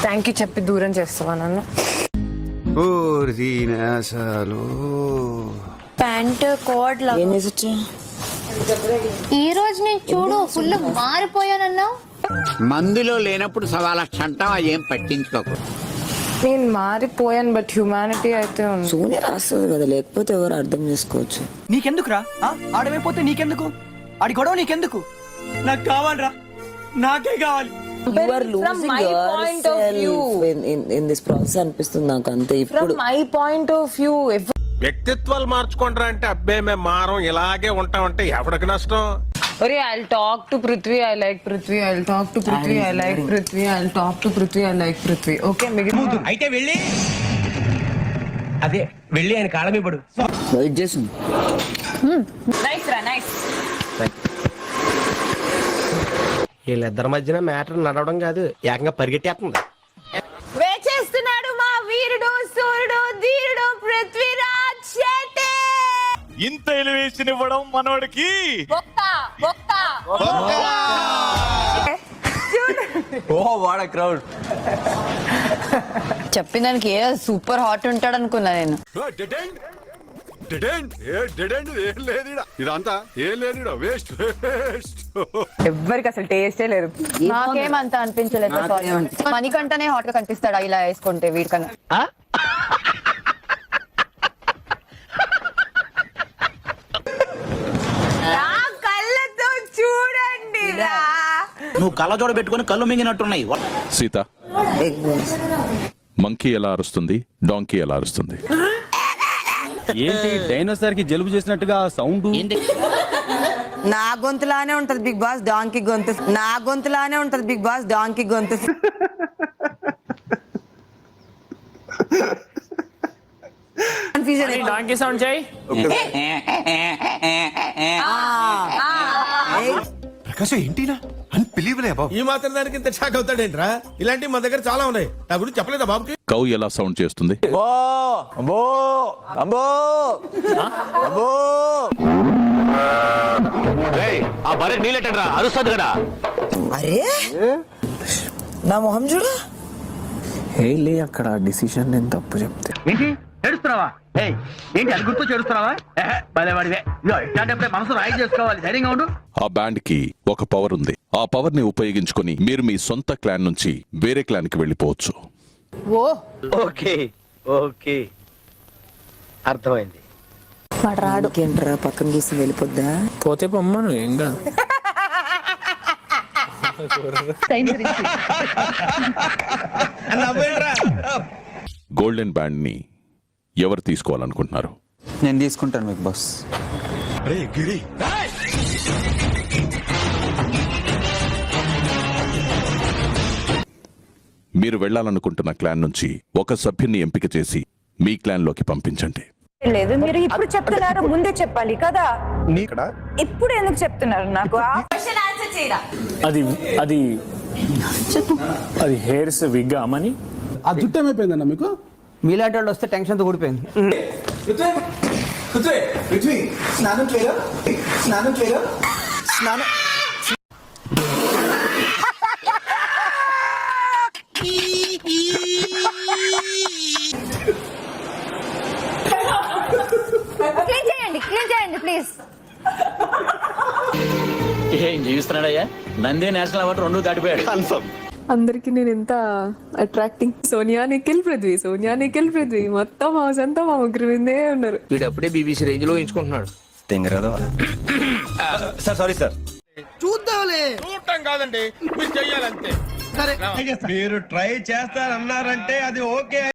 Thank you చెప్పి దూరం చేస్తావా నన్ను? ప్యాంట్ కోడ్ ఏం చేసి వచ్చా? ఈ రోజు నేను చూడు ఫుల్ మారిపోయానన్నావు. మందులో లేనప్పుడు సవాలక్ష అంటావా, ఏం పట్టించుకోకు. నేను మారిపోయాను, బట్ హ్యూమానిటీ అయితే ఉంది. సోనియా రాస్తుంది కదా, లేకపోతే ఎవరు అర్థం చేసుకోవచ్చు. నీకెందుకురా ఆడమైపోతే నీకెందుకు, ఆడి గొడవ నీకెందుకు? నాకు కావాలరా, నాకే కావాలి. You are losing yourself in this process అనిపిస్తుంది నాకు అంతే. ఇప్పుడు మై పాయింట్ ఆఫ్ వ్యూ వ్యక్తిత్వాలు మార్చుకుంటారా అంటే అబ్బే మేము మారం ఇలాగే ఉంటామంటే ఎవరికి నష్టం? ఒరే I'll talk to Prithvi, I like Prithvi, I'll talk to Prithvi, I like Prithvi, I'll talk to Prithvi, I like Prithvi. Okay, అయితే వెళ్ళి ఆయన కాళ్ళ మీద పడు. వెయిట్ చేసి నైస్ రా, నైస్. వీళ్ళిద్దరి మధ్యన మ్యాటర్ నడవడం కాదు, ఏకంగా పరిగెట్టేస్తుంది. వేచేస్తున్నాడు మా వీరుడు సూర్యుడు ధీరుడు పృథ్వీరాజ్ శెట్టి. ఇంత ఎలివేషన్ ఇవ్వడం మనోడికి చెప్పిన దానికి ఏ సూపర్ హాట్ ఉంటాడు అనుకున్నా నేను. ఇదంతా ఏం లేదు, వేస్ట్. ఎవ్వరికి అసలు టేస్టే లేదు. నాకేమంత అనిపించలేదు. మనకంటనే హాట్ గా కనిపిస్తాడా ఇలా వేసుకుంటే వీడికన్నా? కళ్ళతో చూడండి రా. నువ్వు కళ్ళజోడ పెట్టుకుని కళ్ళు మింగినట్టున్నాయి. సీత, మంకీ ఎలా అరుస్తుంది, డాంకీ ఎలా అరుస్తుంది? ఏంటి డైనోసార్ కి జలుబు చేసినట్టుగా సౌండ్? నా గొంతులానే ఉంటది బిగ్ బాస్ డాంకీ గొంతు, నా గొంతులానే ఉంటది బిగ్ బాస్ డాంకీ గొంతు. డాంకీ సౌండ్ చేయి. ప్రకాశం ఏంటినా అన్బిలీవబుల్ బాబు. ఈ మాత్రం దానికి ఇంత షాక్ అవుతాడేంట్రా? ఇలాంటివి మా దగ్గర చాలా ఉన్నాయి. నా గురించి చెప్పలేదా బాబుకి? కౌ ఎలా సౌండ్ చేస్తుంది? ఆ బరే నీళ్ళెట్టరా అరుస్తుంది కదా. అరే నా మొహం చూడు. లే అక్కడ డిసిషన్ నేను తప్పు చెప్తే ఏంటి ఏడుస్తున్నావా? ఏంటి అది గుర్తు చేడుస్తున్నావా? పదేవాడివే, ఇట్లాంటప్పుడే మనసు రాయి చేసుకోవాలి. ధైర్యంగా ఉండు. ఆ బ్యాండ్ కి ఒక పవర్ ఉంది. ఆ పవర్ ని ఉపయోగించుకొని మీరు మీ సొంత క్లాన్ నుంచి వేరే క్లాన్ కి వెళ్ళిపోవచ్చు. ఓకే ఓకే, అర్థమైంది. ఏంట్రా పక్కన గీసి వెళ్ళిపోద్దా? పోతే పొమ్మను ఏం కాదు. గోల్డెన్ బ్యాండ్ ని ఎవరు తీసుకోవాలనుకుంటున్నారు? నేను తీసుకుంటాను బిగ్ బాస్. మీరు వెళ్ళాలనుకుంటున్న క్లాన్ నుంచి ఒక సభ్యున్ని ఎంపిక చేసి మీ క్లాన్ లోకి పంపించండి. లేదు, మీరు ఇప్పుడు చెప్తున్నారు, ముందే చెప్పాలి కదా. ఇప్పుడు ఎందుకు చెప్తున్నారు నాకు? అది అది అది హెయిర్స్ విగ్ అమ్మని. ఆ జుట్టు ఏమైపోయిందన్న మీకు? మీలాంటి వాళ్ళు వస్తే టెన్షన్ తో ఊడిపోయింది. స్నానం చేయరా? స్నానం చేయరా? స్నానం క్లీన్ చేయండి ప్లీజ్. ఏం జీవిస్తున్నాడయ్యా? నంది నేషనల్ అవార్డు 2 దాటిపోయాడు. కన్ఫర్మ్. అందరికి నేను ఎంత అట్రాక్టింగ్. సోనియా నిఖిల్ పృథ్వీ, సోనియా నిఖిల్ పృథ్వీ, మొత్తం హౌస్ అంతా మా ముగ్గురు మీదే ఉన్నారు. వీడప్పుడే బీబీసీ రేంజ్ లో ఎంచుకుంటున్నాడు. Sir sorry sir. చూద్దాంలే. చూడటం కాదండి, మీరు చెయ్యాలంతే. మీరు ట్రై చేస్తారన్నారంటే అది ఓకే.